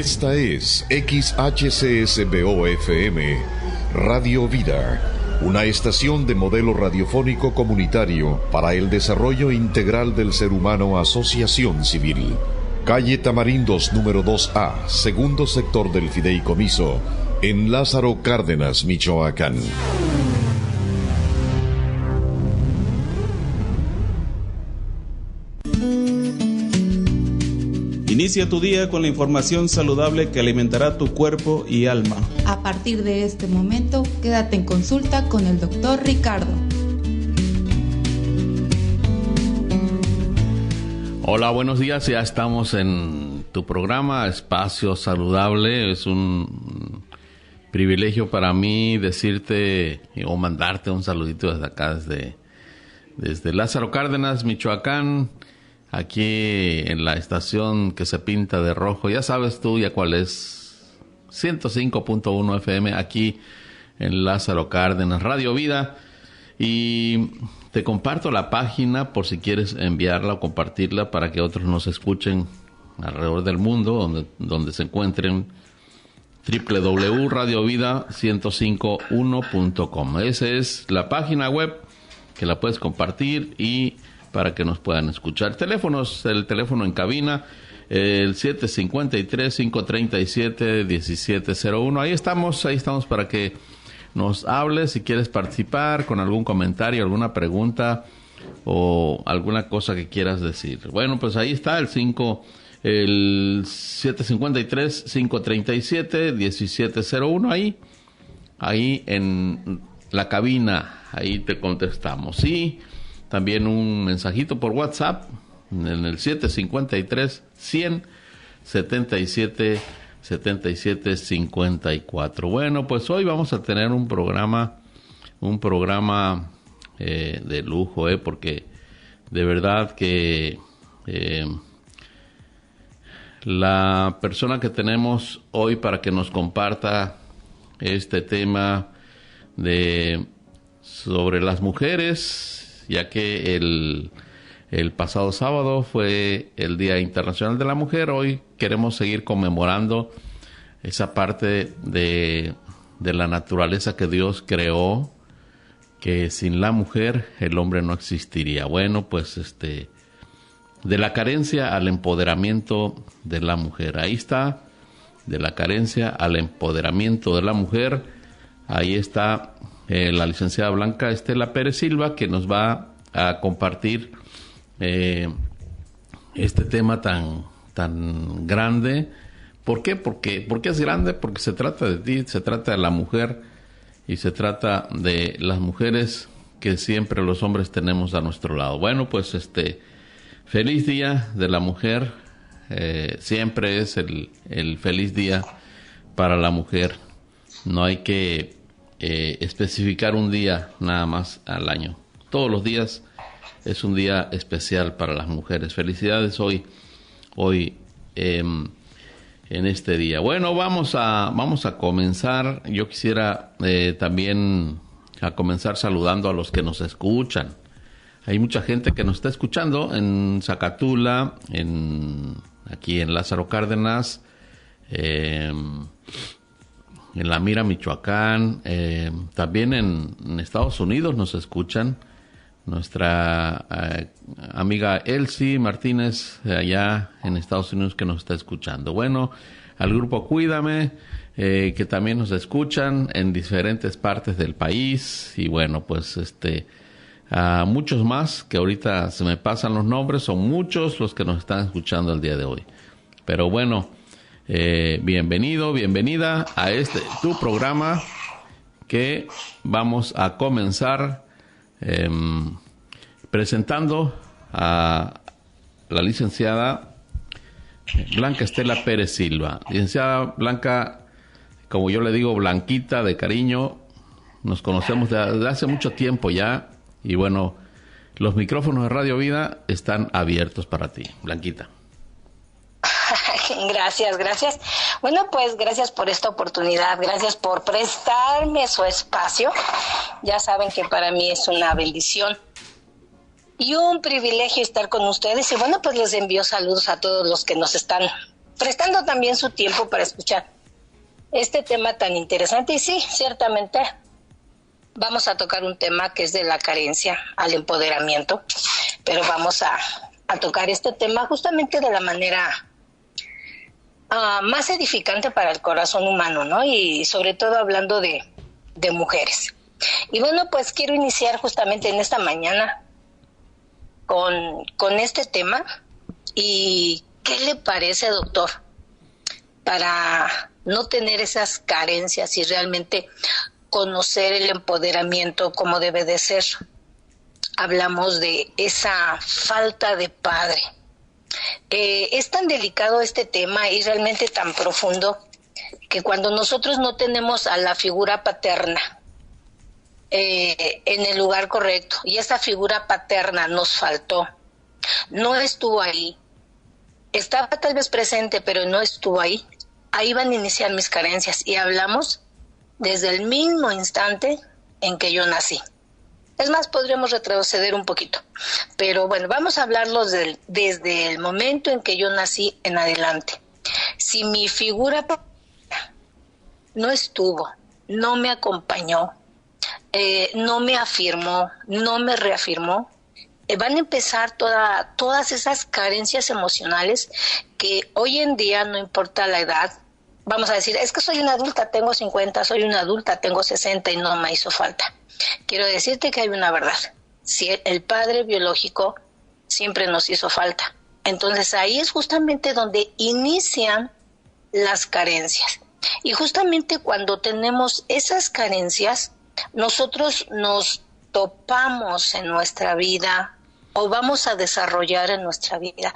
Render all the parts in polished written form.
Esta es XHCSBO-FM, Radio Vida, una estación de modelo radiofónico comunitario para el desarrollo integral del ser humano, asociación civil. Calle Tamarindos número 2A, segundo sector del Fideicomiso, en Lázaro Cárdenas, Michoacán. Inicia tu día con la información saludable que alimentará tu cuerpo y alma. A partir de este momento, quédate en consulta con el Dr. Ricardo. Hola, buenos días. Ya estamos en tu programa Espacio Saludable. Es un privilegio para mí decirte o mandarte un saludito desde acá, desde Lázaro Cárdenas, Michoacán. Aquí en la estación que se pinta de rojo, ya sabes tú ya cuál es, 105.1 FM, aquí en Lázaro Cárdenas, Radio Vida. Y te comparto la página por si quieres enviarla o compartirla para que otros nos escuchen alrededor del mundo, donde se encuentren, www.radiovida1051.com. Esa es la página web que la puedes compartir y para que nos puedan escuchar. Teléfonos, el teléfono en cabina, el 753-537-1701. Ahí estamos para que nos hables si quieres participar con algún comentario, alguna pregunta o alguna cosa que quieras decir. Bueno, pues ahí está el 753-537-1701. Ahí en la cabina, ahí te contestamos. Sí. También un mensajito por WhatsApp en el 753-100-77-77-54. Bueno, pues hoy vamos a tener un programa de lujo, porque de verdad que la persona que tenemos hoy para que nos comparta este tema sobre las mujeres, ya que el pasado sábado fue el Día Internacional de la Mujer. Hoy queremos seguir conmemorando esa parte de la naturaleza que Dios creó, que sin la mujer el hombre no existiría. Bueno, pues de la carencia al empoderamiento de la mujer. Ahí está, de la carencia al empoderamiento de la mujer. Ahí está la licenciada Blanca Estela Pérez Silva, que nos va a compartir este tema tan grande. ¿Por qué? ¿Por qué es grande? Porque se trata de ti, se trata de la mujer y se trata de las mujeres que siempre los hombres tenemos a nuestro lado. Bueno, pues feliz Día de la Mujer. Siempre es el feliz día para la mujer. No hay que especificar un día nada más al año. Todos los días es un día especial para las mujeres. Felicidades hoy en este día. Bueno, vamos a comenzar. Yo quisiera también a comenzar saludando a los que nos escuchan. Hay mucha gente que nos está escuchando en Zacatula, aquí en Lázaro Cárdenas, en La Mira, Michoacán, también en Estados Unidos nos escuchan. Nuestra amiga Elsie Martínez allá en Estados Unidos que nos está escuchando. Bueno, al grupo Cuídame, que también nos escuchan en diferentes partes del país. Y bueno, pues a muchos más que ahorita se me pasan los nombres. Son muchos los que nos están escuchando el día de hoy. Pero bueno, bienvenido, bienvenida a tu programa que vamos a comenzar presentando a la licenciada Blanca Estela Pérez Silva. Licenciada Blanca, como yo le digo, Blanquita de cariño, nos conocemos desde hace mucho tiempo ya, y bueno, los micrófonos de Radio Vida están abiertos para ti, Blanquita. Gracias. Bueno, pues gracias por esta oportunidad, gracias por prestarme su espacio. Ya saben que para mí es una bendición y un privilegio estar con ustedes. Y bueno, pues les envío saludos a todos los que nos están prestando también su tiempo para escuchar este tema tan interesante. Y sí, ciertamente vamos a tocar un tema que es de la carencia al empoderamiento, pero vamos a tocar este tema justamente de la manera más edificante para el corazón humano, ¿no? Y sobre todo hablando de mujeres. Y bueno, pues quiero iniciar justamente en esta mañana con este tema. ¿Y qué le parece, doctor, para no tener esas carencias y realmente conocer el empoderamiento como debe de ser? Hablamos de esa falta de padre. Es tan delicado este tema y realmente tan profundo que cuando nosotros no tenemos a la figura paterna en el lugar correcto y esa figura paterna nos faltó, no estuvo ahí, estaba tal vez presente pero no estuvo ahí, ahí van a iniciar mis carencias. Y hablamos desde el mismo instante en que yo nací. Es más, podríamos retroceder un poquito, pero bueno, vamos a hablarlo desde el momento en que yo nací en adelante. Si mi figura no estuvo, no me acompañó, no me afirmó, no me reafirmó, van a empezar todas esas carencias emocionales que hoy en día, no importa la edad, vamos a decir, es que soy una adulta, tengo 50, soy una adulta, tengo 60 y no me hizo falta. Quiero decirte que hay una verdad. Si el padre biológico siempre nos hizo falta. Entonces ahí es justamente donde inician las carencias. Y justamente cuando tenemos esas carencias, nosotros nos topamos en nuestra vida o vamos a desarrollar en nuestra vida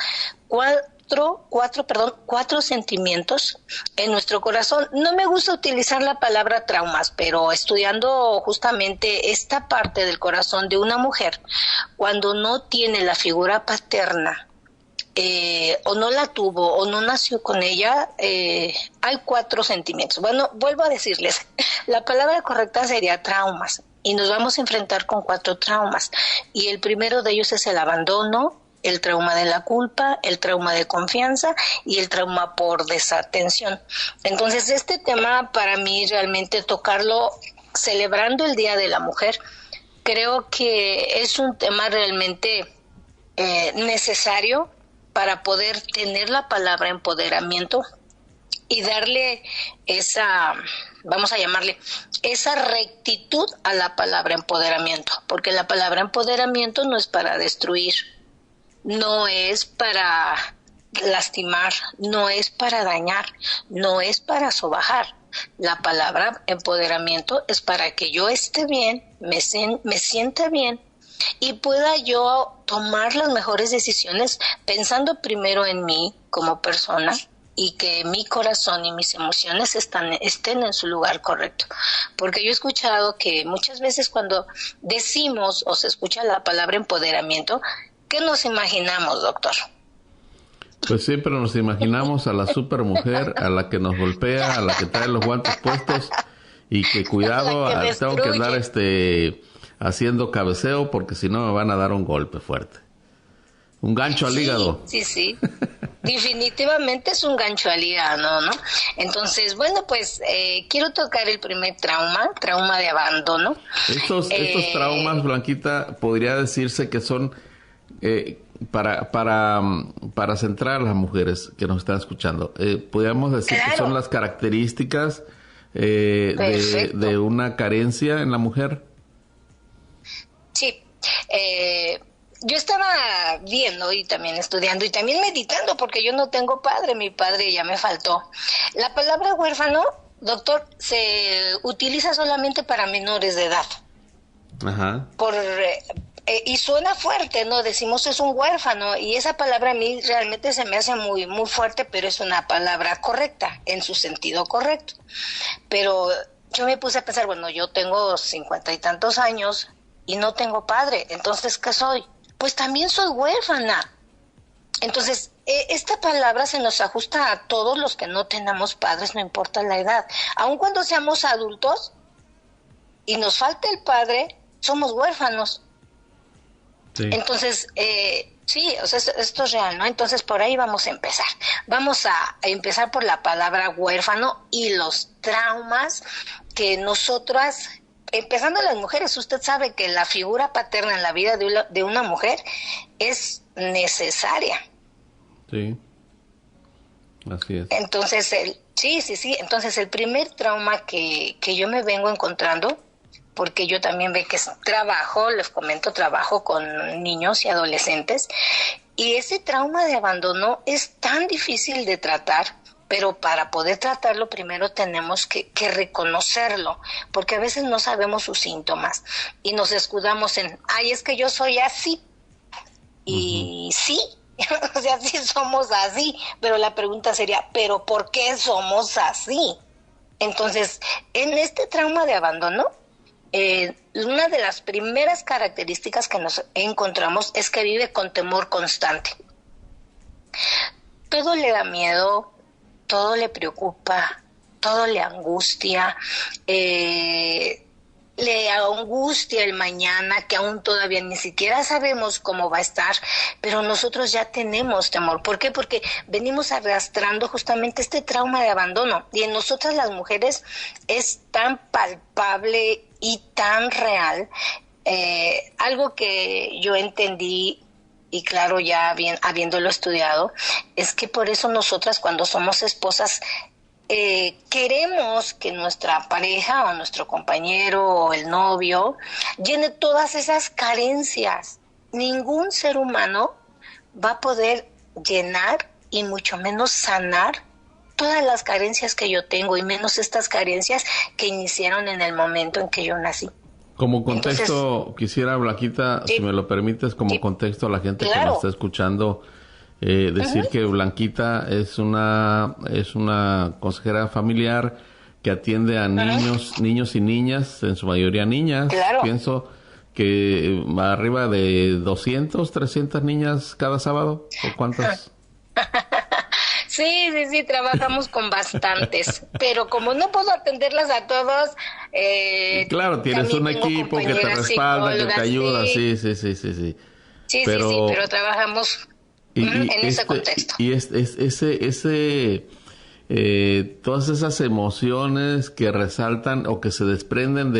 cuatro sentimientos en nuestro corazón. No me gusta utilizar la palabra traumas, pero estudiando justamente esta parte del corazón de una mujer, cuando no tiene la figura paterna, o no la tuvo, o no nació con ella, hay 4 sentimientos. Bueno, vuelvo a decirles, la palabra correcta sería traumas, y nos vamos a enfrentar con 4 traumas, y el primero de ellos es el abandono, el trauma de la culpa, el trauma de confianza y el trauma por desatención. Entonces, este tema para mí realmente tocarlo celebrando el Día de la Mujer, creo que es un tema realmente necesario para poder tener la palabra empoderamiento y darle esa, vamos a llamarle, esa rectitud a la palabra empoderamiento, porque la palabra empoderamiento no es para destruir, no es para lastimar, no es para dañar, no es para sobajar. La palabra empoderamiento es para que yo esté bien, me sienta bien y pueda yo tomar las mejores decisiones pensando primero en mí como persona y que mi corazón y mis emociones estén en su lugar correcto. Porque yo he escuchado que muchas veces cuando decimos o se escucha la palabra empoderamiento, ¿qué nos imaginamos, doctor? Pues siempre nos imaginamos a la supermujer, a la que nos golpea, a la que trae los guantes puestos y que cuidado, tengo que andar haciendo cabeceo porque si no me van a dar un golpe fuerte. Un gancho al hígado. Sí. Definitivamente es un gancho al hígado, ¿no? Entonces, bueno, pues quiero tocar el primer trauma de abandono. Estos traumas, Blanquita, podría decirse que son para centrar a las mujeres que nos están escuchando. Podríamos decir que son las características de una carencia en la mujer. Sí. Yo estaba viendo y también estudiando y también meditando porque yo no tengo padre, mi padre ya me faltó. La palabra huérfano, doctor, se utiliza solamente para menores de edad. Ajá. Y suena fuerte, ¿no? Decimos es un huérfano y esa palabra a mí realmente se me hace muy, muy fuerte, pero es una palabra correcta, en su sentido correcto. Pero yo me puse a pensar, bueno, yo tengo 50 y tantos años y no tengo padre, entonces, ¿qué soy? Pues también soy huérfana. Entonces, esta palabra se nos ajusta a todos los que no tenemos padres, no importa la edad. Aun cuando seamos adultos y nos falte el padre, somos huérfanos. Sí. Entonces, Sí, o sea, esto es real, ¿no? Entonces por ahí vamos a empezar. Vamos a empezar por la palabra huérfano y los traumas que nosotras, empezando las mujeres, usted sabe que la figura paterna en la vida de una mujer es necesaria. Sí, así es. Entonces, sí. Entonces el primer trauma que yo me vengo encontrando, porque yo también ve que les comento, trabajo con niños y adolescentes, y ese trauma de abandono es tan difícil de tratar, pero para poder tratarlo primero tenemos que reconocerlo, porque a veces no sabemos sus síntomas y nos escudamos en, ay, es que yo soy así, y sí, o sea, sí somos así, pero la pregunta sería, ¿pero por qué somos así? Entonces, en este trauma de abandono, una de las primeras características que nos encontramos es que vive con temor constante. Todo le da miedo, todo le preocupa, todo le angustia, le angustia el mañana, que aún todavía ni siquiera sabemos cómo va a estar, pero nosotros ya tenemos temor. ¿Por qué? Porque venimos arrastrando justamente este trauma de abandono, y en nosotras las mujeres es tan palpable y tan real. Algo que yo entendí, y claro, ya habiéndolo estudiado, es que por eso nosotras cuando somos esposas queremos que nuestra pareja o nuestro compañero o el novio llene todas esas carencias. Ningún ser humano va a poder llenar y mucho menos sanar todas las carencias que yo tengo, y menos estas carencias que iniciaron en el momento en que yo nací. Como contexto, entonces, quisiera, Blanquita, si me lo permites, como contexto a la gente que nos está escuchando, decir que Blanquita es una consejera familiar que atiende a niños y niñas, en su mayoría niñas. Claro. Pienso que arriba de 200, 300 niñas cada sábado, ¿o cuántas? Sí, trabajamos con bastantes, pero como no puedo atenderlas a todos, claro, tienes un equipo que te respalda, que te ayuda, sí. Sí, pero trabajamos en ese contexto. Y todas esas emociones que resaltan o que se desprenden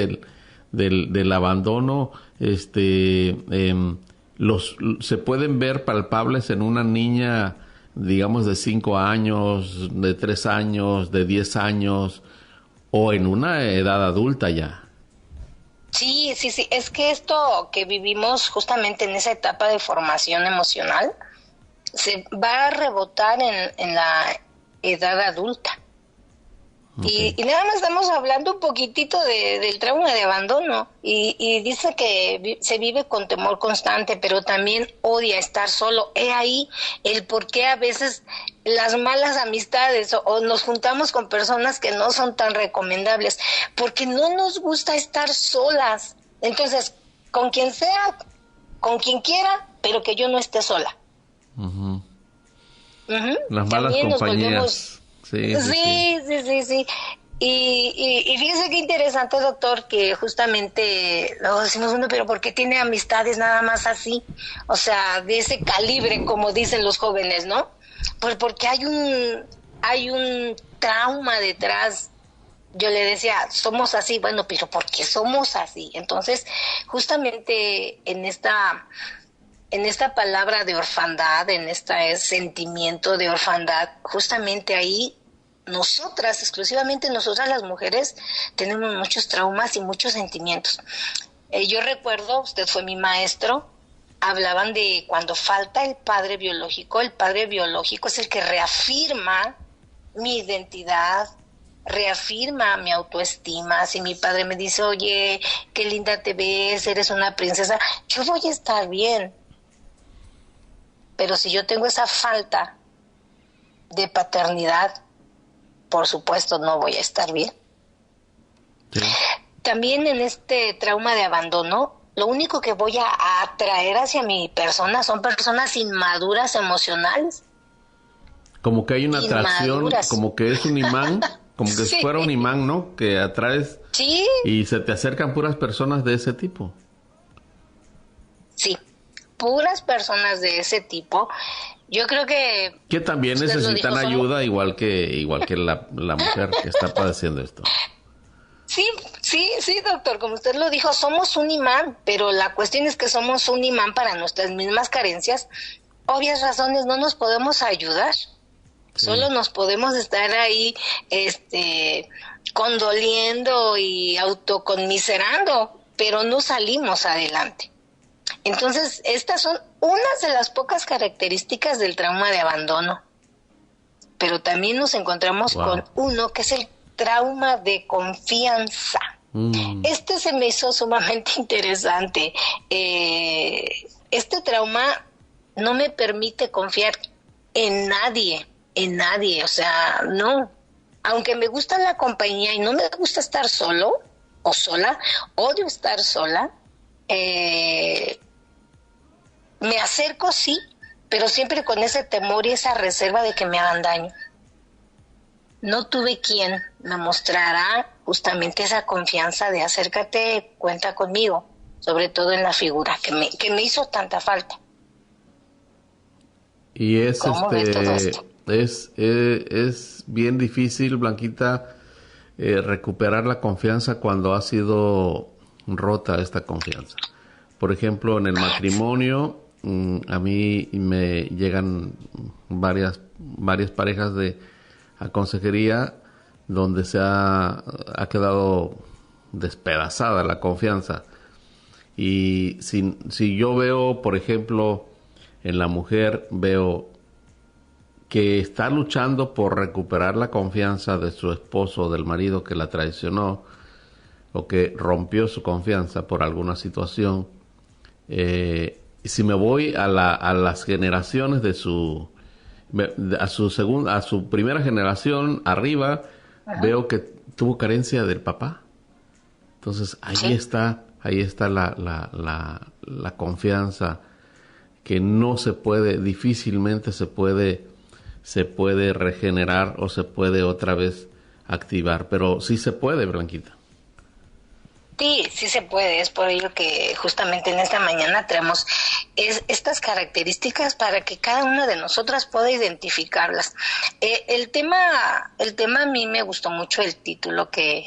del abandono, se pueden ver palpables en una niña, digamos, de 5 años, de 3 años, de 10 años, o en una edad adulta ya. Sí, es que esto que vivimos justamente en esa etapa de formación emocional se va a rebotar en la edad adulta. Okay. Y nada más estamos hablando un poquitito del trauma de abandono, y dice que se vive con temor constante, pero también odia estar solo. He ahí el por qué a veces las malas amistades o nos juntamos con personas que no son tan recomendables, porque no nos gusta estar solas. Entonces, con quien sea, con quien quiera, pero que yo no esté sola. Las malas también compañías. Sí. Y fíjese qué interesante, doctor, que justamente luego decimos, bueno, pero ¿por qué tiene amistades nada más así? O sea, de ese calibre, como dicen los jóvenes, ¿no? Pues porque hay un trauma detrás. Yo le decía, somos así, bueno, pero ¿por qué somos así? Entonces, justamente en esta palabra de orfandad, en este sentimiento de orfandad, justamente ahí exclusivamente nosotras las mujeres, tenemos muchos traumas y muchos sentimientos. Yo recuerdo, usted fue mi maestro, hablaban de cuando falta el padre biológico es el que reafirma mi identidad, reafirma mi autoestima. Si mi padre me dice, oye, qué linda te ves, eres una princesa, yo voy a estar bien. Pero si yo tengo esa falta de paternidad, por supuesto no voy a estar bien. Sí. También en este trauma de abandono, lo único que voy a atraer hacia mi persona son personas inmaduras emocionales. Como que hay una atracción, como que es un imán, como que si fuera un imán, ¿no? Que atraes y se te acercan puras personas de ese tipo. Sí. puras personas de ese tipo. Yo creo que también necesitan ayuda, igual que la mujer que está padeciendo esto. Sí, doctor, como usted lo dijo, somos un imán, pero la cuestión es que somos un imán para nuestras mismas carencias. Obvias razones, no nos podemos ayudar. Sí. Solo nos podemos estar ahí condoliendo y autoconmiserando, pero no salimos adelante. Entonces, estas son unas de las pocas características del trauma de abandono. Pero también nos encontramos con uno que es el trauma de confianza. Este se me hizo sumamente interesante. Este trauma no me permite confiar en nadie, o sea, no. Aunque me gusta la compañía y no me gusta estar solo o sola, odio estar sola, me acerco, sí, pero siempre con ese temor y esa reserva de que me hagan daño. No tuve quien me mostrara justamente esa confianza de acércate, cuenta conmigo, sobre todo en la figura, que me hizo tanta falta. Y es bien difícil, Blanquita, recuperar la confianza cuando ha sido rota esta confianza. Por ejemplo, en el matrimonio, a mí me llegan varias parejas a consejería donde se ha quedado despedazada la confianza. Y si yo veo, por ejemplo, en la mujer, veo que está luchando por recuperar la confianza de su esposo, del marido que la traicionó o que rompió su confianza por alguna situación, si me voy a las generaciones de a su primera generación arriba, veo que tuvo carencia del papá. Entonces ahí está la confianza que no se puede, difícilmente se puede regenerar o se puede otra vez activar, pero sí se puede, Blanquita. Sí se puede, es por ello que justamente en esta mañana traemos estas características para que cada una de nosotras pueda identificarlas. El tema a mí me gustó mucho el título que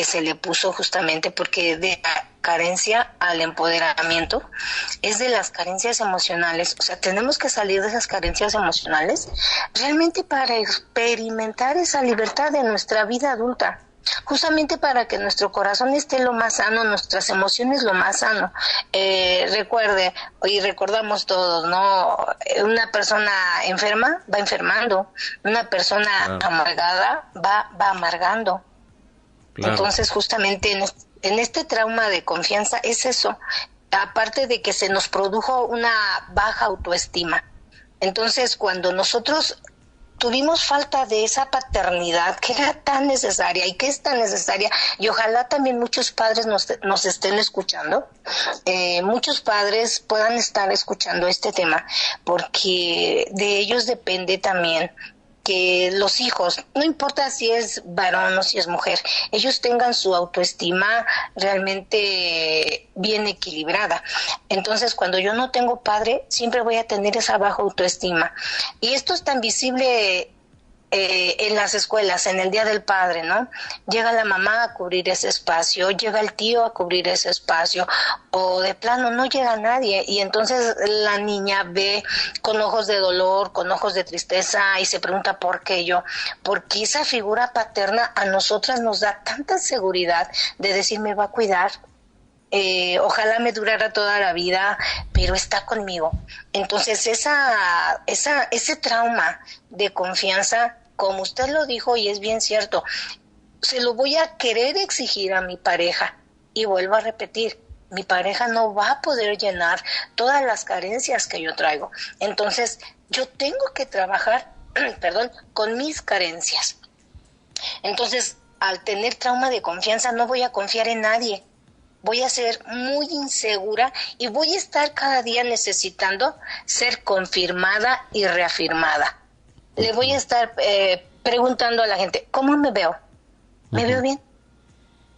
se le puso, justamente porque de la carencia al empoderamiento es de las carencias emocionales. O sea, tenemos que salir de esas carencias emocionales realmente para experimentar esa libertad de nuestra vida adulta. Justamente para que nuestro corazón esté lo más sano, nuestras emociones lo más sano. Recuerde, y recordamos todos, ¿no? Una persona enferma va enfermando, una persona amargada va amargando. Claro. Entonces, justamente en este trauma de confianza es eso, aparte de que se nos produjo una baja autoestima. Entonces, cuando nosotros tuvimos falta de esa paternidad que era tan necesaria y que es tan necesaria, y ojalá también muchos padres nos estén escuchando, muchos padres puedan estar escuchando este tema, porque de ellos depende también que los hijos, no importa si es varón o si es mujer, ellos tengan su autoestima realmente bien equilibrada. Entonces, cuando yo no tengo padre, siempre voy a tener esa baja autoestima. Y esto es tan visible en las escuelas, en el Día del Padre, ¿no? Llega la mamá a cubrir ese espacio, llega el tío a cubrir ese espacio, o de plano no llega nadie, y entonces la niña ve con ojos de dolor, con ojos de tristeza, y se pregunta ¿por qué yo? Porque esa figura paterna a nosotras nos da tanta seguridad de decir me va a cuidar, ojalá me durara toda la vida, pero está conmigo. Entonces ese trauma de confianza, como usted lo dijo y es bien cierto, se lo voy a querer exigir a mi pareja, y vuelvo a repetir, mi pareja no va a poder llenar todas las carencias que yo traigo. Entonces yo tengo que trabajar con mis carencias. Entonces, al tener trauma de confianza no voy a confiar en nadie, voy a ser muy insegura y voy a estar cada día necesitando ser confirmada y reafirmada. Le voy a estar preguntando a la gente, ¿cómo me veo? ¿Me veo bien?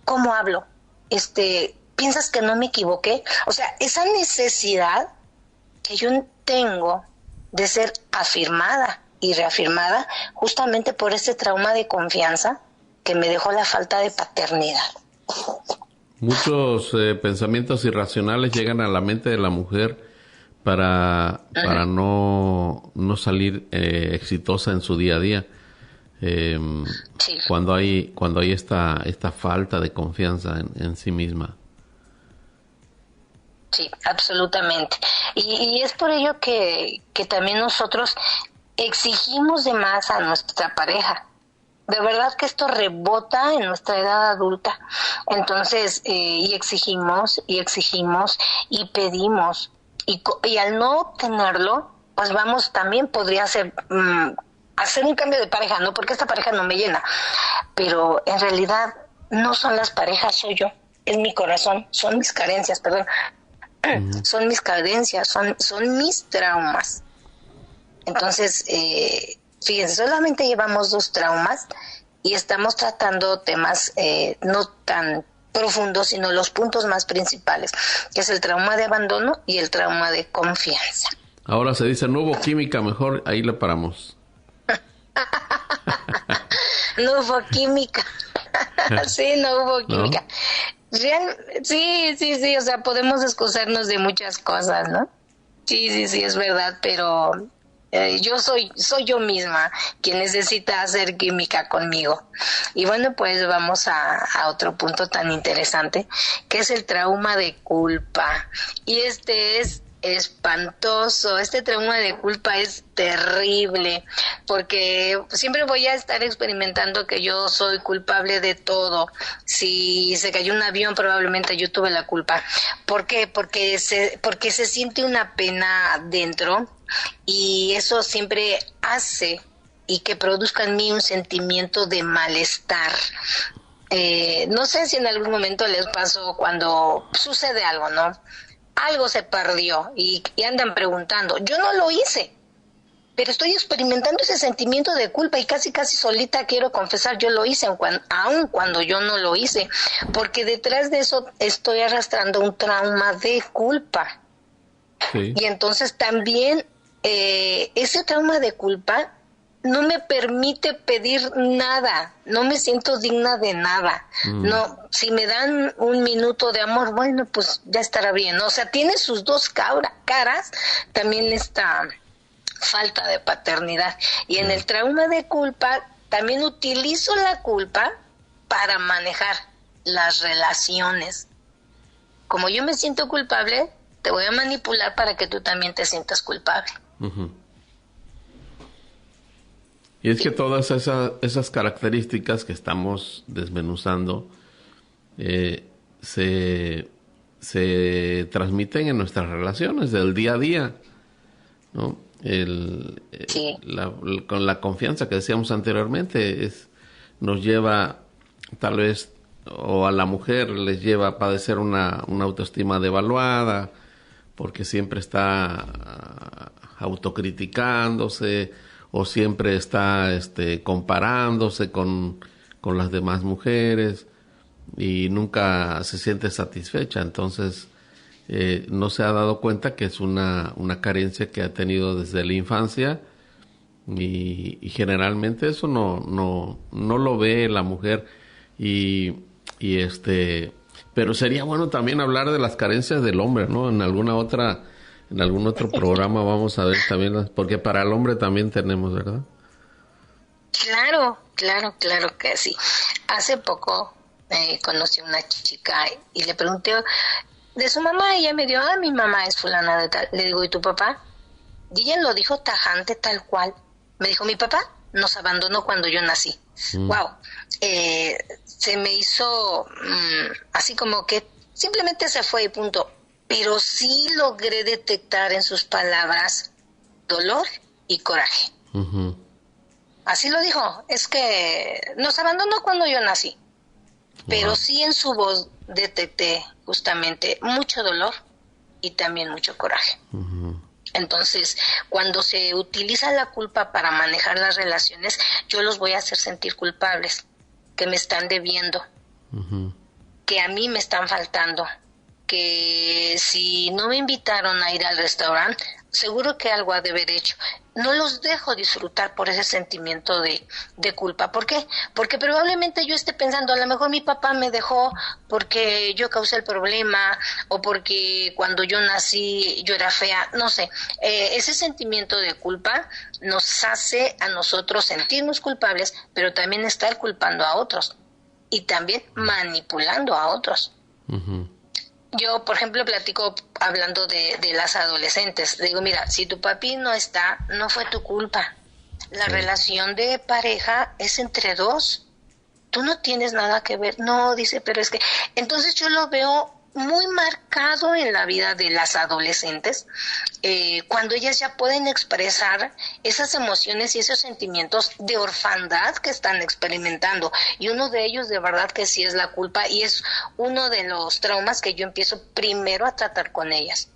¿Cómo hablo? ¿piensas que no me equivoqué? O sea, esa necesidad que yo tengo de ser afirmada y reafirmada justamente por ese trauma de confianza que me dejó la falta de paternidad. Muchos pensamientos irracionales llegan a la mente de la mujer para no salir exitosa en su día a día. Sí. Cuando hay esta falta de confianza en sí misma. Sí, absolutamente. Y es por ello que también nosotros exigimos de más a nuestra pareja. De verdad que esto rebota en nuestra edad adulta. Entonces, y exigimos y pedimos. Y al no obtenerlo, pues vamos, también podría ser hacer un cambio de pareja, ¿no? Porque esta pareja no me llena. Pero en realidad no son las parejas, soy yo. Es mi corazón, son mis carencias, perdón. Son mis carencias, son mis traumas. Entonces, fíjense, solamente llevamos 2 traumas y estamos tratando temas no tan profundos, sino los puntos más principales, que es el trauma de abandono y el trauma de confianza. Ahora se dice, no hubo química, mejor ahí le paramos. No hubo química. Sí, no hubo química. ¿No? Sí, o sea, podemos excusarnos de muchas cosas, ¿no? Sí, es verdad, pero yo soy yo misma quien necesita hacer química conmigo. Y bueno, pues vamos a otro punto tan interesante, que es el trauma de culpa. Y este es espantoso. Este trauma de culpa es terrible, porque siempre voy a estar experimentando que yo soy culpable de todo. Si se cayó un avión, probablemente yo tuve la culpa. ¿Por qué? Porque se siente una pena dentro, y eso siempre hace y que produzca en mí un sentimiento de malestar. No sé si en algún momento les pasó cuando sucede algo, ¿no? Algo se perdió y andan preguntando. Yo no lo hice, pero estoy experimentando ese sentimiento de culpa y casi solita quiero confesar, yo lo hice, aun cuando yo no lo hice, porque detrás de eso estoy arrastrando un trauma de culpa. Sí. Y entonces también ese trauma de culpa no me permite pedir nada, no me siento digna de nada. No, si me dan un minuto de amor, bueno, pues ya estará bien, ¿no? O sea, tiene sus 2 caras también esta falta de paternidad. Y en el trauma de culpa también utilizo la culpa para manejar las relaciones. Como yo me siento culpable, te voy a manipular para que tú también te sientas culpable. Uh-huh. Y es que todas esas características que estamos desmenuzando se transmiten en nuestras relaciones del día a día, ¿no? Con la confianza que decíamos anteriormente, nos lleva tal vez, o a la mujer les lleva a padecer una autoestima devaluada, porque siempre está autocriticándose, o siempre está comparándose con las demás mujeres y nunca se siente satisfecha. Entonces no se ha dado cuenta que es una carencia que ha tenido desde la infancia, y generalmente eso no lo ve la mujer, pero sería bueno también hablar de las carencias del hombre, ¿no? En algún otro programa vamos a ver también, porque para el hombre también tenemos, ¿verdad? Claro que sí. Hace poco conocí a una chica y le pregunté de su mamá, y ella me dio, mi mamá es fulana de tal. Le digo, ¿y tu papá? Y ella lo dijo tajante, tal cual. Me dijo, mi papá nos abandonó cuando yo nací. Wow. Se me hizo así como que simplemente se fue y punto. Pero sí logré detectar en sus palabras dolor y coraje. Uh-huh. Así lo dijo, es que nos abandonó cuando yo nací. Pero sí en su voz detecté justamente mucho dolor y también mucho coraje. Uh-huh. Entonces, cuando se utiliza la culpa para manejar las relaciones, yo los voy a hacer sentir culpables, que me están debiendo, uh-huh, que a mí me están faltando. que si no me invitaron a ir al restaurante, seguro que algo ha de haber hecho. No los dejo disfrutar por ese sentimiento de culpa. ¿Por qué? Porque probablemente yo esté pensando, a lo mejor mi papá me dejó porque yo causé el problema, o porque cuando yo nací yo era fea, no sé. Ese sentimiento de culpa nos hace a nosotros sentirnos culpables, pero también estar culpando a otros y también manipulando a otros. Uh-huh. Yo, por ejemplo, platico hablando de las adolescentes. Digo, mira, si tu papi no está, no fue tu culpa. La relación de pareja es entre dos. Tú no tienes nada que ver. No, dice, pero es que... Entonces yo lo veo muy marcado en la vida de las adolescentes, cuando ellas ya pueden expresar esas emociones y esos sentimientos de orfandad que están experimentando, y uno de ellos de verdad que sí es la culpa, y es uno de los traumas que yo empiezo primero a tratar con ellas.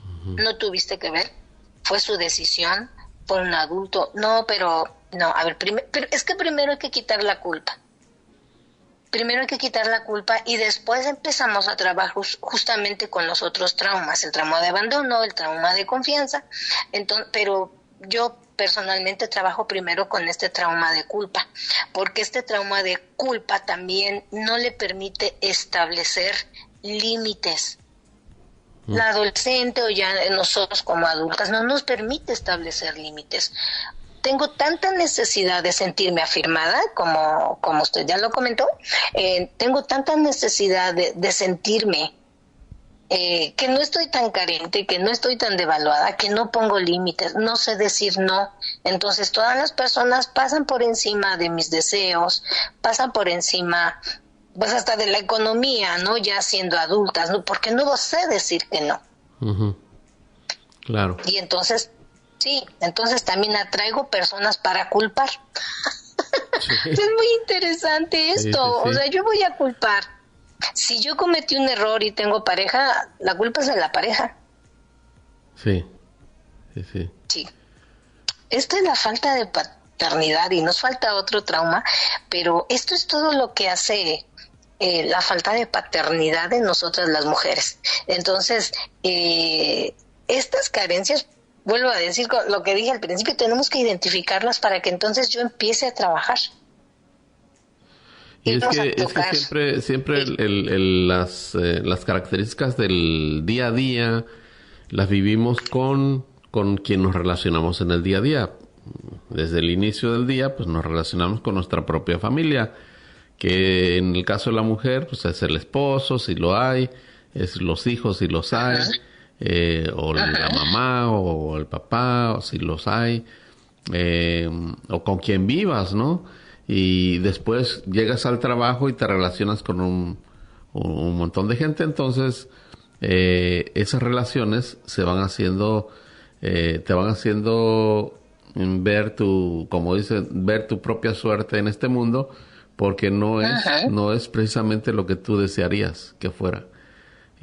Uh-huh. No tuviste que ver, fue su decisión, fue un adulto, no, pero pero es que primero hay que quitar la culpa. Primero hay que quitar la culpa y después empezamos a trabajar justamente con los otros traumas, el trauma de abandono, el trauma de confianza. Entonces, pero yo personalmente trabajo primero con este trauma de culpa, porque este trauma de culpa también no le permite establecer límites. La adolescente o ya nosotros como adultas no nos permite establecer límites. Tengo tanta necesidad de sentirme afirmada, como usted ya lo comentó, tengo tanta necesidad de sentirme que no estoy tan carente, que no estoy tan devaluada, que no pongo límites, no sé decir no. Entonces todas las personas pasan por encima de mis deseos, pasan por encima, pues hasta de la economía, ¿no? Ya siendo adultas, ¿no? Porque no sé decir que no. Uh-huh. Claro. Y entonces... Sí, entonces también atraigo personas para culpar. Sí. Es muy interesante esto. Sí. O sea, yo voy a culpar. Si yo cometí un error y tengo pareja, la culpa es de la pareja. Sí. Sí. Esto es la falta de paternidad y nos falta otro trauma, pero esto es todo lo que hace la falta de paternidad de nosotras las mujeres. Entonces, estas carencias, vuelvo a decir lo que dije al principio, tenemos que identificarlas para que entonces yo empiece a trabajar. Y es que siempre las características del día a día las vivimos con quien nos relacionamos en el día a día. Desde el inicio del día, pues nos relacionamos con nuestra propia familia, que en el caso de la mujer, pues es el esposo, si lo hay, es los hijos, si los hay. O la mamá o el papá, o si los hay, o con quien vivas, ¿no? Y después llegas al trabajo y te relacionas con un montón de gente, entonces esas relaciones se van haciendo, te van haciendo ver como dicen, ver tu propia suerte en este mundo, porque no es precisamente lo que tú desearías que fuera.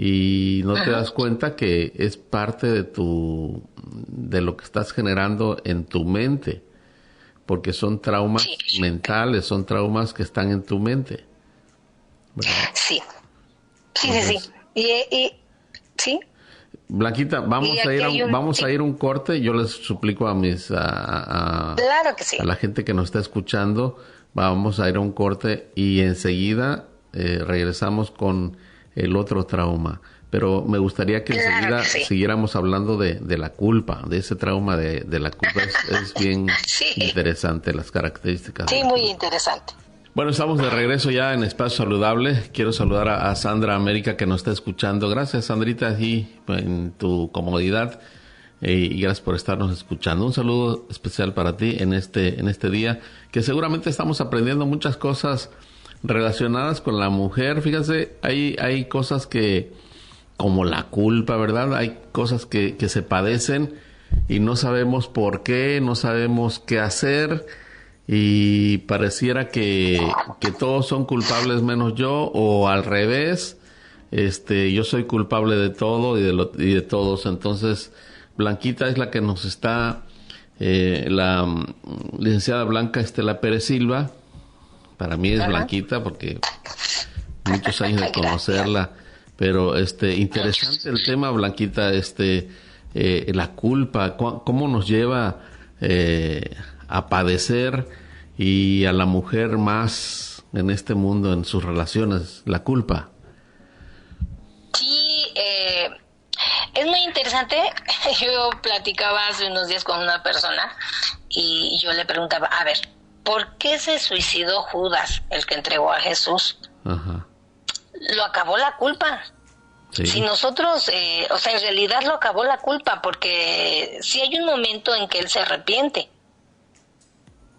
Y no te das cuenta que es parte de lo que estás generando en tu mente, porque son traumas mentales, son traumas que están en tu mente, ¿verdad? Sí. Y sí. Blanquita, vamos a ir a un corte. Yo les suplico claro que sí, a la gente que nos está escuchando, vamos a ir a un corte y enseguida regresamos con el otro trauma, pero me gustaría que enseguida siguiéramos hablando de la culpa, de ese trauma de la culpa. Es bien interesante las características. Sí, muy interesante. Bueno, estamos de regreso ya en Espacio Saludable. Quiero saludar a Sandra América, que nos está escuchando. Gracias, Sandrita, aquí en tu comodidad, y gracias por estarnos escuchando. Un saludo especial para ti en este día, que seguramente estamos aprendiendo muchas cosas relacionadas con la mujer. Fíjate, hay cosas que, como la culpa, ¿verdad? Hay cosas que se padecen y no sabemos por qué, no sabemos qué hacer, y pareciera que todos son culpables menos yo, o al revés, yo soy culpable de todo y de todos. Entonces, Blanquita es la que nos está, la licenciada Blanca Estela Pérez Silva. Para mí es Blanquita porque muchos años de conocerla, Pero interesante el tema, Blanquita, la culpa, cómo nos lleva a padecer y a la mujer más en este mundo, en sus relaciones, la culpa. Sí, es muy interesante. Yo platicaba hace unos días con una persona y yo le preguntaba, a ver, ¿por qué se suicidó Judas, el que entregó a Jesús? Ajá. Lo acabó la culpa. Sí. Si nosotros, en realidad lo acabó la culpa, porque sí hay un momento en que él se arrepiente,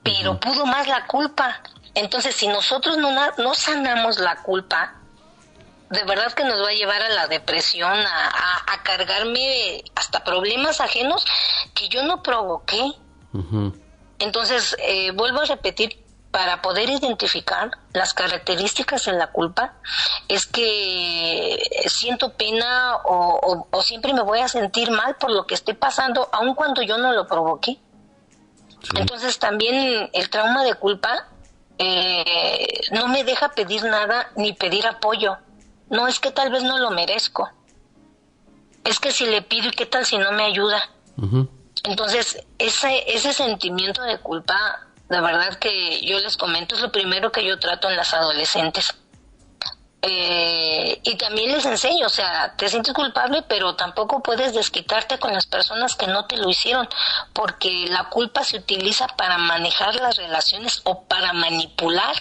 pero pudo más la culpa. Entonces, si nosotros no sanamos la culpa, de verdad que nos va a llevar a la depresión, a cargarme hasta problemas ajenos que yo no provoqué. Uh-huh. Entonces, vuelvo a repetir, para poder identificar las características de la culpa, es que siento pena o siempre me voy a sentir mal por lo que esté pasando, aun cuando yo no lo provoqué. Sí. Entonces, también el trauma de culpa no me deja pedir nada ni pedir apoyo. No, es que tal vez no lo merezco. Es que si le pido, ¿y qué tal si no me ayuda? Uh-huh. Entonces, ese sentimiento de culpa, de verdad que yo les comento, es lo primero que yo trato en las adolescentes. Y también les enseño, o sea, te sientes culpable, pero tampoco puedes desquitarte con las personas que no te lo hicieron, porque la culpa se utiliza para manejar las relaciones o para manipular.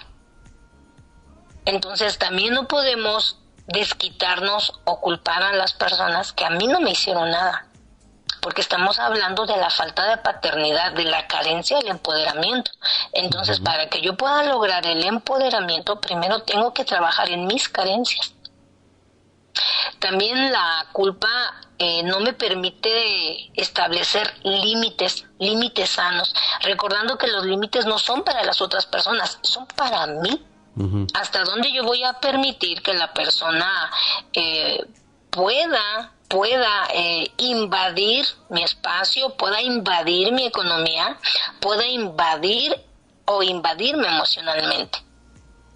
Entonces, también no podemos desquitarnos o culpar a las personas que a mí no me hicieron nada, porque estamos hablando de la falta de paternidad, de la carencia del empoderamiento. Entonces, para que yo pueda lograr el empoderamiento, primero tengo que trabajar en mis carencias. También la culpa no me permite establecer límites sanos, recordando que los límites no son para las otras personas, son para mí. Uh-huh. Hasta dónde yo voy a permitir que la persona pueda invadir mi espacio, pueda invadir mi economía, pueda invadirme emocionalmente.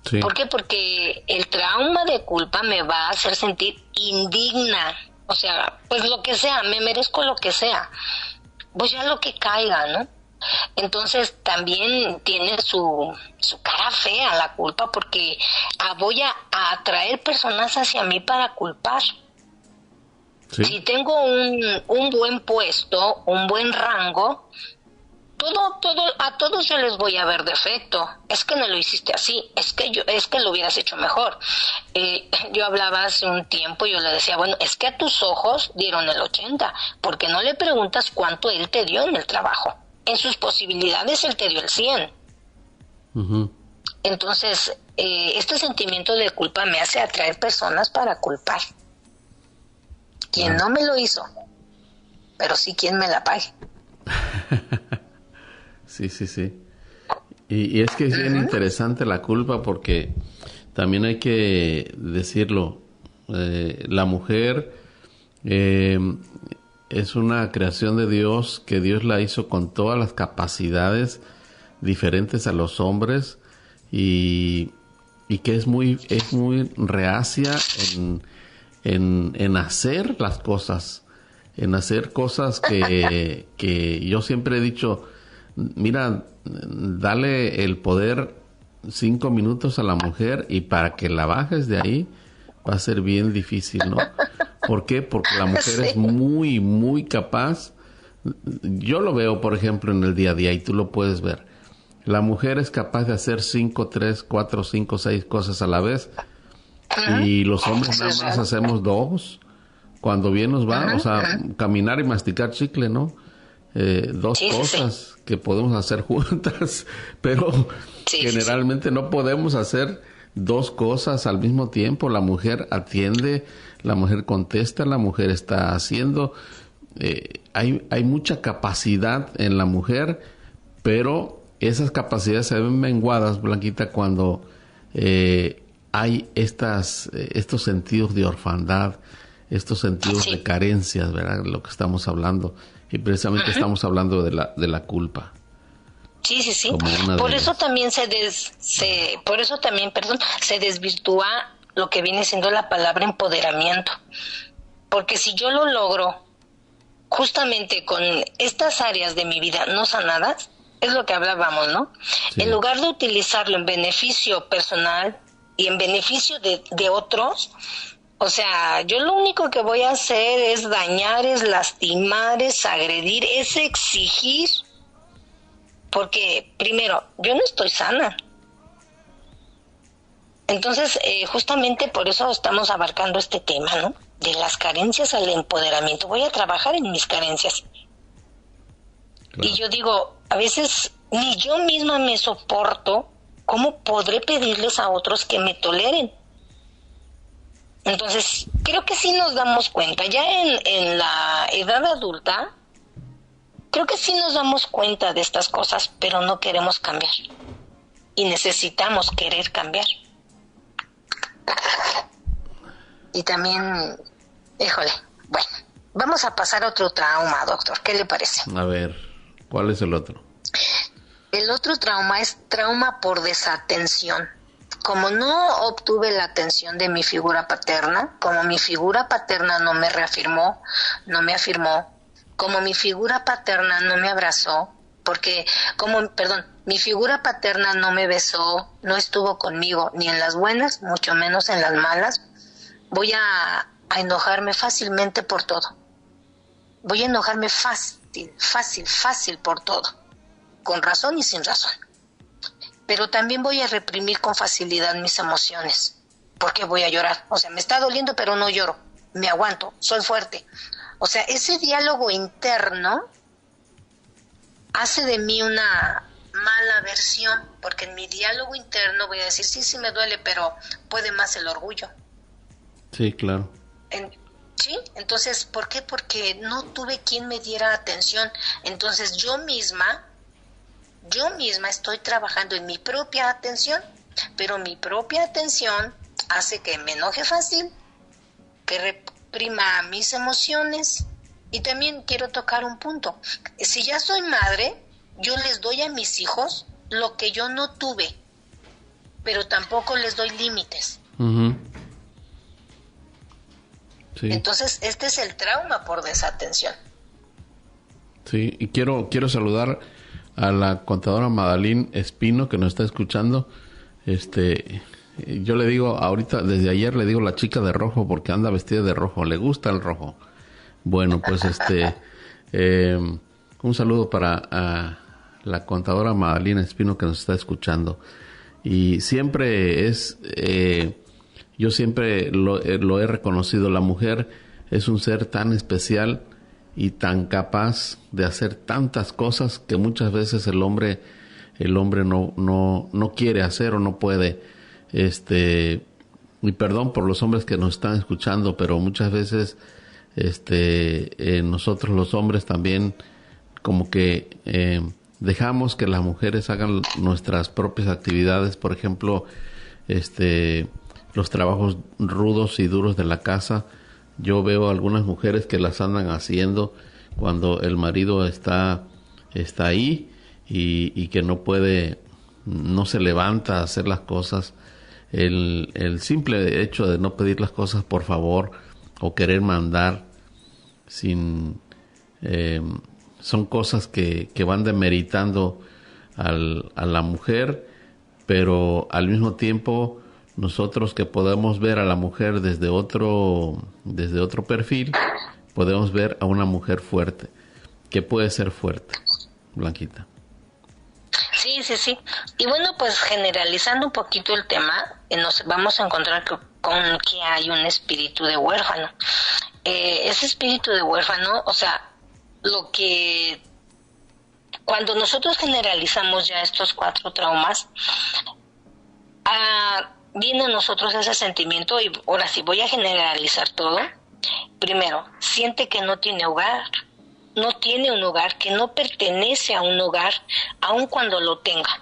Sí. ¿Por qué? Porque el trauma de culpa me va a hacer sentir indigna. O sea, pues lo que sea, me merezco lo que sea. Pues ya lo que caiga, ¿no? Entonces también tiene su cara fea la culpa, porque voy a atraer personas hacia mí para culpar. ¿Sí? Si tengo un buen puesto, un buen rango, a todos yo les voy a ver defecto. Es que no lo hiciste así, es que lo hubieras hecho mejor. Yo hablaba hace un tiempo, yo le decía, bueno, es que a tus ojos dieron el 80, porque no le preguntas cuánto él te dio en el trabajo. En sus posibilidades él te dio el 100. Uh-huh. Entonces, este sentimiento de culpa me hace atraer personas para culpar. Quien no me lo hizo, pero sí quien me la pague. Sí. Y es que es bien interesante la culpa, porque también hay que decirlo, la mujer es una creación de Dios, que Dios la hizo con todas las capacidades diferentes a los hombres, y que es muy reacia en hacer las cosas, en hacer cosas que yo siempre he dicho, mira, dale el poder 5 minutos a la mujer y para que la bajes de ahí va a ser bien difícil, ¿no? ¿Por qué? Porque la mujer es muy, muy capaz. Yo lo veo, por ejemplo, en el día a día, y tú lo puedes ver. La mujer es capaz de hacer 5, 3, 4, 5, 6 cosas a la vez. Y los hombres nada más hacemos 2. Cuando bien nos va, o sea, caminar y masticar chicle, ¿no? 2 cosas que podemos hacer juntas, pero generalmente no podemos hacer 2 cosas al mismo tiempo. La mujer atiende, la mujer contesta, la mujer está haciendo. Hay mucha capacidad en la mujer, pero esas capacidades se ven menguadas, Blanquita, cuando hay estos sentidos de orfandad, estos sentidos de carencias, ¿verdad? Lo que estamos hablando. Y precisamente estamos hablando de la culpa. Sí. Por eso también se desvirtúa lo que viene siendo la palabra empoderamiento. Porque si yo lo logro justamente con estas áreas de mi vida no sanadas, es lo que hablábamos, ¿no? Sí. En lugar de utilizarlo en beneficio personal y en beneficio de otros, o sea, yo lo único que voy a hacer es dañar, es lastimar, es agredir, es exigir. Porque, primero, yo no estoy sana. Entonces, justamente por eso estamos abarcando este tema, ¿no? De las carencias al empoderamiento. Voy a trabajar en mis carencias. Claro. Y yo digo, a veces ni yo misma me soporto. ¿Cómo podré pedirles a otros que me toleren? Entonces, creo que sí nos damos cuenta. Ya en la edad adulta, creo que sí nos damos cuenta de estas cosas, pero no queremos cambiar. Y necesitamos querer cambiar. Y también, híjole, bueno, vamos a pasar a otro trauma, doctor. ¿Qué le parece? A ver, ¿cuál es el otro? El otro trauma es trauma por desatención. Como no obtuve la atención de mi figura paterna, como mi figura paterna no me reafirmó, no me afirmó, como mi figura paterna no me abrazó, mi figura paterna no me besó, no estuvo conmigo, ni en las buenas, mucho menos en las malas, voy a enojarme fácilmente por todo. Voy a enojarme fácil por todo, con razón y sin razón. Pero también voy a reprimir con facilidad mis emociones. ¿Por qué voy a llorar? O sea, me está doliendo, pero no lloro. Me aguanto, soy fuerte. O sea, ese diálogo interno hace de mí una mala versión, porque en mi diálogo interno voy a decir, sí me duele, pero puede más el orgullo. Sí, claro. ¿Sí? Entonces, ¿por qué? Porque no tuve quien me diera atención. Entonces, yo misma estoy trabajando en mi propia atención, pero mi propia atención hace que me enoje fácil, que reprima mis emociones. Y también quiero tocar un punto. Si ya soy madre, yo les doy a mis hijos lo que yo no tuve, pero tampoco les doy límites. Uh-huh. Sí. Entonces, este es el trauma por desatención. Sí, y quiero saludar a la contadora Madalín Espino, que nos está escuchando. Yo le digo ahorita, desde ayer le digo la chica de rojo, porque anda vestida de rojo, le gusta el rojo. Bueno, pues un saludo para la contadora Madalina Espino, que nos está escuchando. Y siempre yo siempre lo he reconocido, la mujer es un ser tan especial y tan capaz de hacer tantas cosas que muchas veces el hombre no quiere hacer o no puede. Y perdón por los hombres que nos están escuchando, pero muchas veces nosotros los hombres también como que dejamos que las mujeres hagan nuestras propias actividades. Por ejemplo, los trabajos rudos y duros de la casa. Yo veo algunas mujeres que las andan haciendo cuando el marido está ahí y que no se levanta a hacer las cosas. El simple hecho de no pedir las cosas por favor o querer mandar son cosas que van demeritando a la mujer, pero al mismo tiempo nosotros que podemos ver a la mujer desde otro perfil, podemos ver a una mujer fuerte, que puede ser fuerte, Blanquita. Sí. Y bueno, pues generalizando un poquito el tema, nos vamos a encontrar con que hay un espíritu de huérfano. Ese espíritu de huérfano, o sea, cuando nosotros generalizamos ya estos 4 traumas, viene a nosotros ese sentimiento, y ahora sí voy a generalizar todo. Primero, siente que no tiene hogar, no tiene un hogar, que no pertenece a un hogar, aun cuando lo tenga.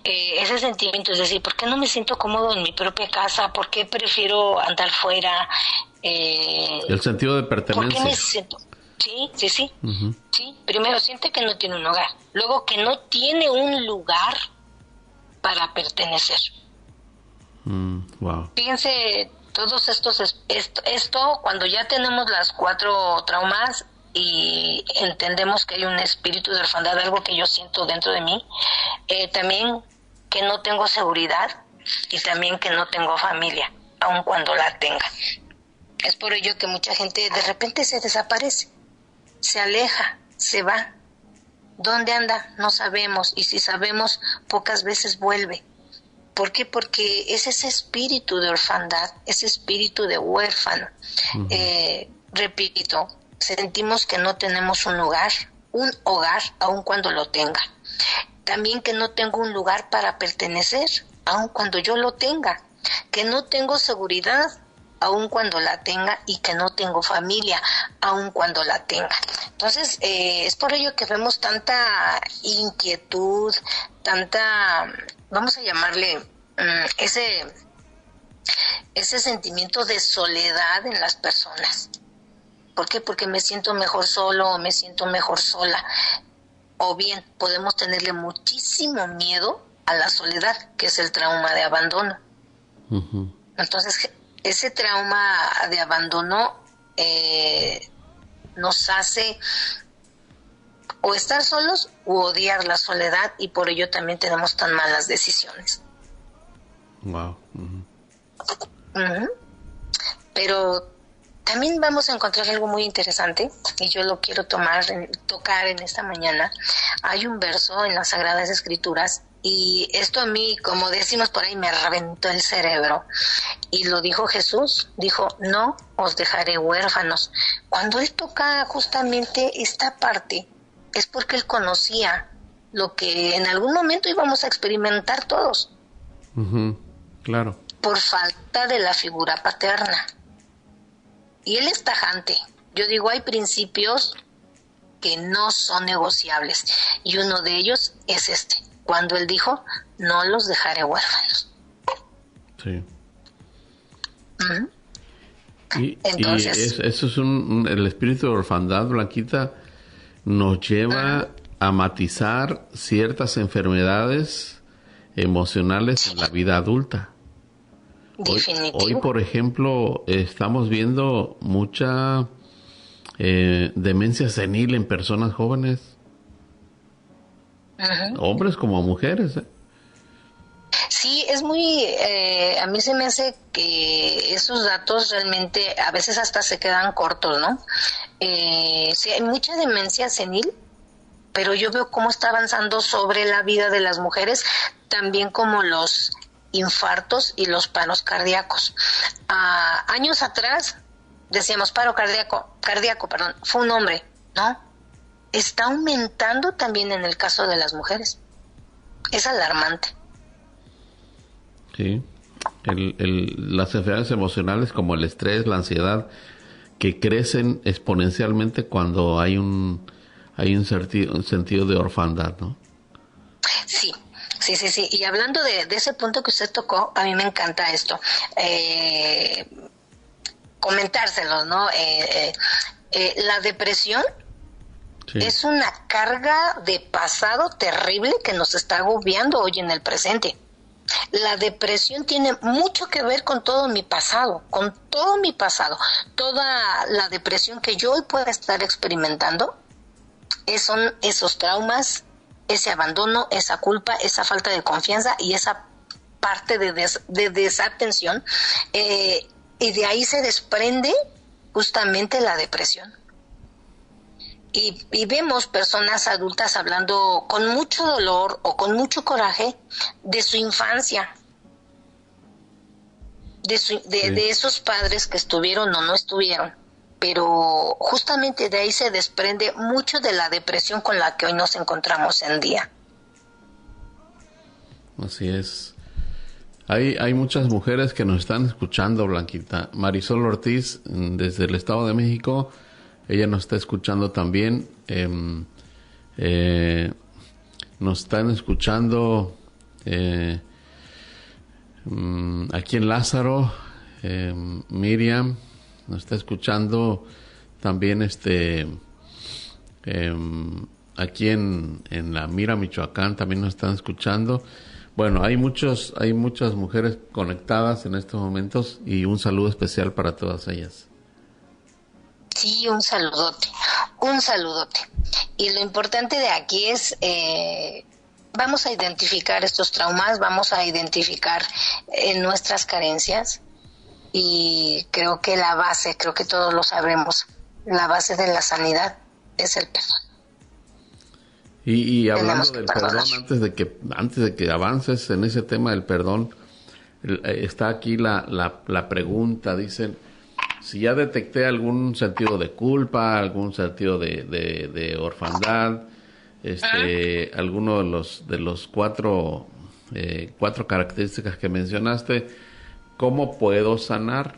Ese sentimiento, es decir, ¿por qué no me siento cómodo en mi propia casa? ¿Por qué prefiero andar fuera? El sentido de pertenencia. ¿Por qué me siento? Sí. Uh-huh. Sí, primero siente que no tiene un hogar, luego que no tiene un lugar para pertenecer. Wow. Fíjense, todos esto, cuando ya tenemos las 4 traumas y entendemos que hay un espíritu de orfandad, algo que yo siento dentro de mí, también que no tengo seguridad y también que no tengo familia, aun cuando la tenga. Es por ello que mucha gente de repente se desaparece, se aleja, se va. ¿Dónde anda? No sabemos, y si sabemos, pocas veces vuelve. ¿Por qué? Porque es ese espíritu de orfandad, ese espíritu de huérfano. Uh-huh. Repito, sentimos que no tenemos un hogar, aun cuando lo tenga. También que no tengo un lugar para pertenecer, aun cuando yo lo tenga. Que no tengo seguridad, aun cuando la tenga, y que no tengo familia, aun cuando la tenga. Entonces, es por ello que vemos tanta inquietud, tanta, vamos a llamarle, ese sentimiento de soledad en las personas. ¿Por qué? Porque me siento mejor solo o me siento mejor sola. O bien, podemos tenerle muchísimo miedo a la soledad, que es el trauma de abandono. Uh-huh. Entonces, ese trauma de abandono nos hace o estar solos u odiar la soledad, y por ello también tenemos tan malas decisiones. Wow. Uh-huh. Uh-huh. Pero también vamos a encontrar algo muy interesante, y yo lo quiero tocar en esta mañana. Hay un verso en las Sagradas Escrituras, y esto a mí, como decimos por ahí, me reventó el cerebro. Y lo dijo Jesús, dijo, no os dejaré huérfanos. Cuando él toca justamente esta parte, es porque él conocía lo que en algún momento íbamos a experimentar todos. Uh-huh. Claro. Por falta de la figura paterna. Y él es tajante. Yo digo, hay principios que no son negociables, y uno de ellos es este. Cuando él dijo, no los dejaré huérfanos. Sí. Uh-huh. Entonces, eso es el espíritu de orfandad, Blanquita, nos lleva a matizar ciertas enfermedades emocionales en la vida adulta. Hoy, por ejemplo, estamos viendo mucha demencia senil en personas jóvenes. Uh-huh. Hombres como mujeres. Sí, es muy... a mí se me hace que esos datos realmente a veces hasta se quedan cortos, ¿no? Sí, hay mucha demencia senil, pero yo veo cómo está avanzando sobre la vida de las mujeres, también como los infartos y los paros cardíacos. Años atrás decíamos paro cardíaco, fue un hombre, ¿no? Está aumentando también en el caso de las mujeres. Es alarmante. Sí. Las enfermedades emocionales como el estrés, la ansiedad, que crecen exponencialmente cuando hay un sentido de orfandad, ¿no? Sí. Y hablando de ese punto que usted tocó, a mí me encanta esto. Comentárselos, ¿no? La depresión es una carga de pasado terrible que nos está agobiando hoy en el presente. La depresión tiene mucho que ver con todo mi pasado, Toda la depresión que yo hoy pueda estar experimentando son esos traumas, ese abandono, esa culpa, esa falta de confianza y esa parte de desatención, y de ahí se desprende justamente la depresión. Y vemos personas adultas hablando con mucho dolor o con mucho coraje de su infancia, de esos padres que estuvieron o no estuvieron, pero justamente de ahí se desprende mucho de la depresión con la que hoy nos encontramos en día. Así es. Hay muchas mujeres que nos están escuchando, Blanquita. Marisol Ortiz, desde el Estado de México, ella nos está escuchando también. Nos están escuchando aquí en Lázaro. Miriam nos está escuchando también aquí en La Mira, Michoacán, también nos están escuchando. Bueno, hay muchas mujeres conectadas en estos momentos y un saludo especial para todas ellas. Sí, un saludote. Y lo importante de aquí es, vamos a identificar estos traumas, vamos a identificar nuestras carencias, y creo que la base, creo que todos lo sabremos, la base de la sanidad es el perdón. Y hablando del perdón, antes de que avances en ese tema del perdón, está aquí la pregunta, dicen, si ya detecté algún sentido de culpa, algún sentido de orfandad, alguno de los cuatro características que mencionaste, ¿cómo puedo sanar?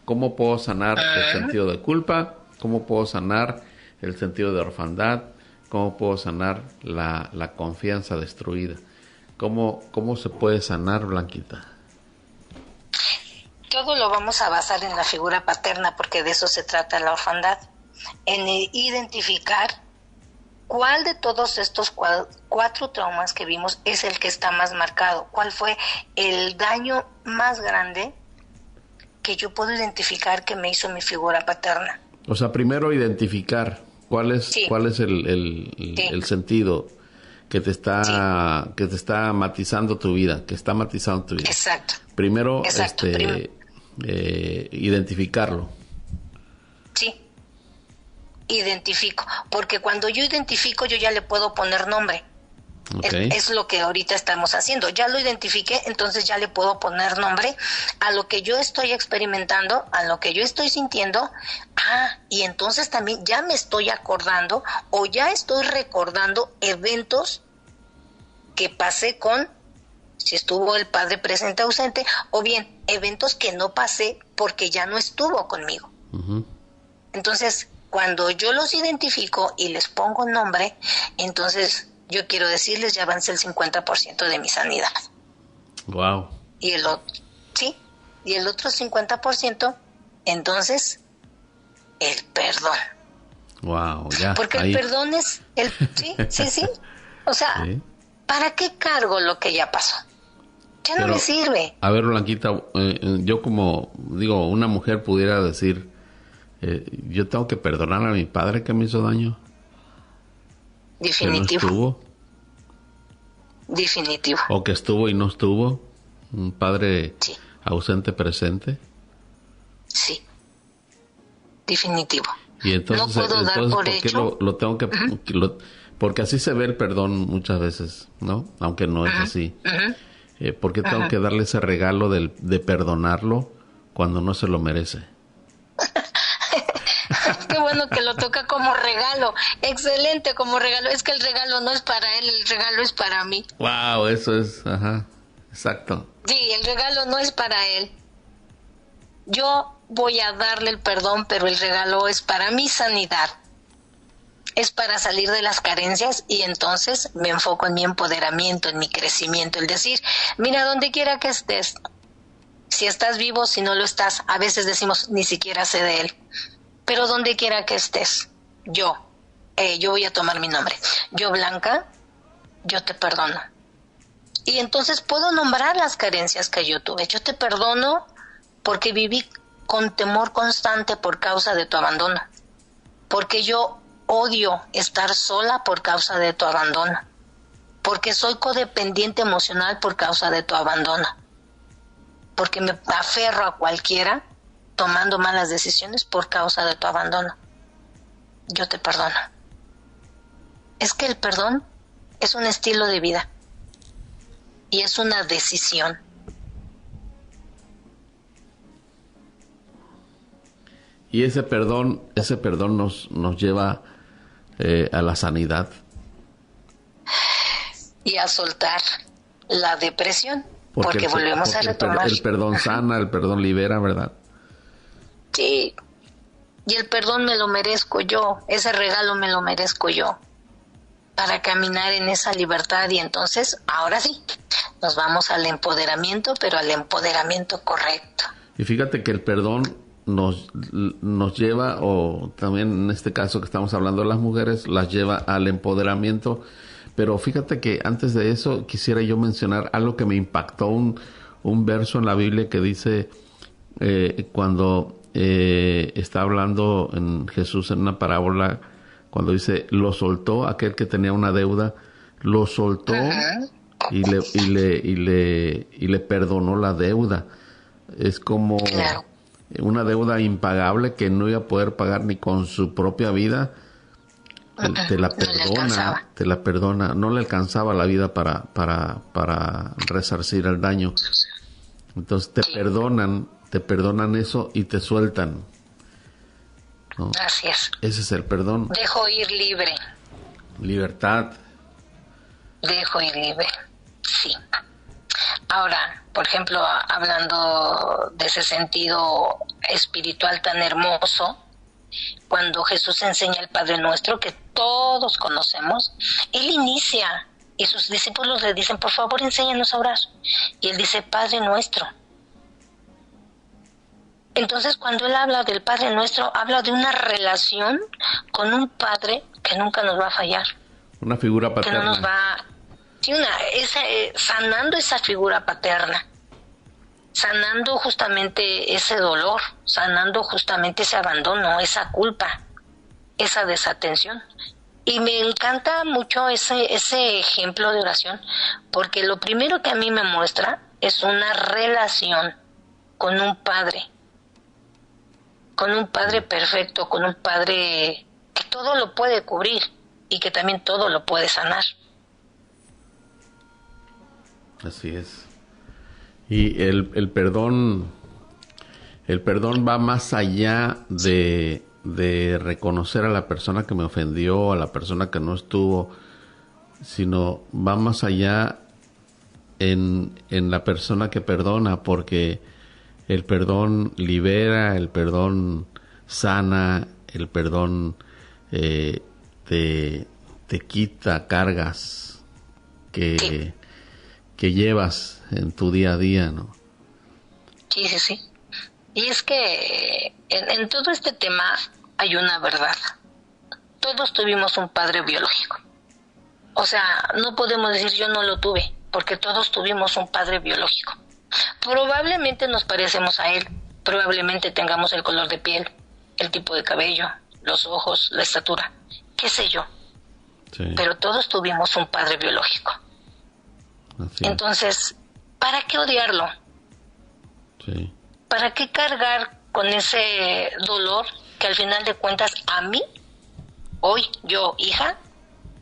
¿Cómo puedo sanar el sentido de culpa? ¿Cómo puedo sanar el sentido de orfandad? ¿Cómo puedo sanar la confianza destruida? ¿Cómo se puede sanar, Blanquita? Todo lo vamos a basar en la figura paterna, porque de eso se trata la orfandad, en identificar cuál de todos estos cuatro traumas que vimos es el que está más marcado, cuál fue el daño más grande que yo puedo identificar que me hizo mi figura paterna. O sea, primero identificar cuál es el sentido que te está matizando tu vida, que está matizando tu vida. Exacto. Primero, identificarlo. Sí, identifico, porque cuando yo identifico yo ya le puedo poner nombre. Okay. Es lo que ahorita estamos haciendo. Ya lo identifiqué, entonces ya le puedo poner nombre a lo que yo estoy experimentando, a lo que yo estoy sintiendo. Y entonces también ya me estoy acordando o ya estoy recordando eventos que pasé con, si estuvo el padre presente ausente, o bien eventos que no pasé porque ya no estuvo conmigo. Uh-huh. Entonces, cuando yo los identifico y les pongo nombre, entonces yo quiero decirles, ya avancé el 50% de mi sanidad. Wow. Y el otro 50%, entonces, el perdón. Wow, ya. Porque ahí. El perdón es sí. O sea, ¿sí? ¿Para qué cargo lo que ya pasó? Ya no me sirve. A ver, Blanquita, yo como digo, una mujer pudiera decir, yo tengo que perdonar a mi padre que me hizo daño. Definitivo. Que no estuvo. Definitivo. O que estuvo y no estuvo. Un padre ausente presente. Sí. Definitivo. Y entonces, no puedo dar por ¿por qué hecho? Lo tengo que... Uh-huh. Porque así se ve el perdón muchas veces, ¿no? Aunque no es así. Uh-huh. ¿Por qué tengo que darle ese regalo de perdonarlo cuando no se lo merece? Qué bueno que lo toca como regalo. Excelente como regalo. Es que el regalo no es para él, el regalo es para mí. Wow, eso es, exacto. Sí, el regalo no es para él. Yo voy a darle el perdón, pero el regalo es para mi sanidad. Es para salir de las carencias y entonces me enfoco en mi empoderamiento, en mi crecimiento. El decir, mira, donde quiera que estés, si estás vivo, si no lo estás, a veces decimos, ni siquiera sé de él. Pero donde quiera que estés, yo voy a tomar mi nombre. Yo, Blanca, yo te perdono. Y entonces puedo nombrar las carencias que yo tuve. Yo te perdono porque viví con temor constante por causa de tu abandono. Porque yo odio estar sola por causa de tu abandono. Porque soy codependiente emocional por causa de tu abandono. Porque me aferro a cualquiera tomando malas decisiones por causa de tu abandono. Yo te perdono. Es que el perdón es un estilo de vida y es una decisión. Y ese perdón nos lleva a la sanidad. Y a soltar la depresión, porque volvemos a retomar. El perdón sana, el perdón libera, ¿verdad? Sí, y el perdón me lo merezco yo, ese regalo me lo merezco yo, para caminar en esa libertad. Y entonces, ahora sí, nos vamos al empoderamiento, pero al empoderamiento correcto. Y fíjate que el perdón nos lleva, o también en este caso que estamos hablando de las mujeres, las lleva al empoderamiento, Pero fíjate que antes de eso quisiera yo mencionar algo que me impactó, un verso en la Biblia que dice, cuando está hablando en Jesús en una parábola, cuando dice, lo soltó aquel que tenía una deuda, lo soltó y le perdonó la deuda. Es como una deuda impagable que no iba a poder pagar ni con su propia vida. Te la perdona, no le alcanzaba la vida para resarcir el daño. Entonces te perdonan eso y te sueltan, ¿no? Así es. Ese es el perdón. Dejo ir libre. Libertad. Dejo ir libre, sí. Ahora, por ejemplo, hablando de ese sentido espiritual tan hermoso, cuando Jesús enseña el Padre Nuestro, que todos conocemos, Él inicia y sus discípulos le dicen, por favor, enséñanos a orar. Y Él dice, Padre Nuestro. Entonces, cuando Él habla del Padre Nuestro, habla de una relación con un Padre que nunca nos va a fallar. Una figura paterna. Que no nos va... Sí, sanando esa figura paterna. Sanando justamente ese dolor, sanando justamente ese abandono, esa culpa, esa desatención. Y me encanta mucho ese ejemplo de oración, porque lo primero que a mí me muestra es una relación con un padre perfecto, con un padre que todo lo puede cubrir y que también todo lo puede sanar. Así es. Y el perdón va más allá de reconocer a la persona que me ofendió, a la persona que no estuvo, sino va más allá en la persona que perdona, porque el perdón libera, el perdón sana, el perdón te quita cargas que llevas en tu día a día, ¿no? Sí, sí, sí. Y es que en todo este tema hay una verdad. Todos tuvimos un padre biológico. O sea, no podemos decir yo no lo tuve, porque todos tuvimos un padre biológico. Probablemente nos parecemos a él, probablemente tengamos el color de piel, el tipo de cabello, los ojos, la estatura, qué sé yo. Sí. Pero todos tuvimos un padre biológico. Así es. Entonces, ¿para qué odiarlo? Sí. ¿Para qué cargar con ese dolor que al final de cuentas a mí, hoy, yo, hija,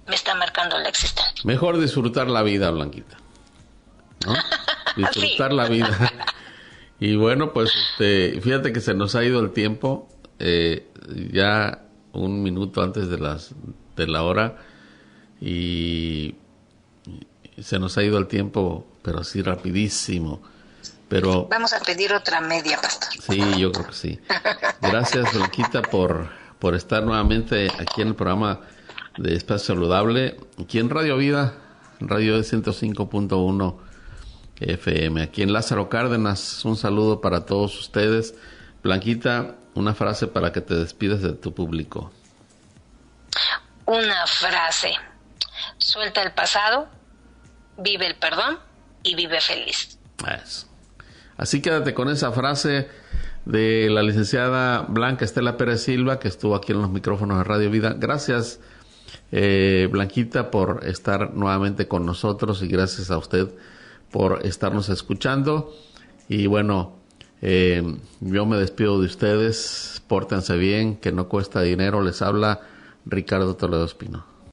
me está marcando la existencia? Mejor disfrutar la vida, Blanquita, ¿no? Disfrutar la vida. Y bueno, pues fíjate que se nos ha ido el tiempo, ya un minuto antes de la hora, y se nos ha ido el tiempo, pero así rapidísimo. Pero vamos a pedir otra media, pastor. Sí, yo creo que sí. Gracias, Blanquita, por estar nuevamente aquí en el programa de Espacio Saludable, aquí en Radio Vida, Radio de 105.1 FM, aquí en Lázaro Cárdenas. Un saludo para todos ustedes. Blanquita, una frase para que te despidas de tu público. Una frase: suelta el pasado, vive el perdón y vive feliz. Eso. Así quédate con esa frase de la licenciada Blanca Estela Pérez Silva, que estuvo aquí en los micrófonos de Radio Vida. Gracias, Blanquita, por estar nuevamente con nosotros, y gracias a usted por estarnos escuchando. Y bueno, yo me despido de ustedes. Pórtense bien, que no cuesta dinero. Les habla Ricardo Toledo Espino.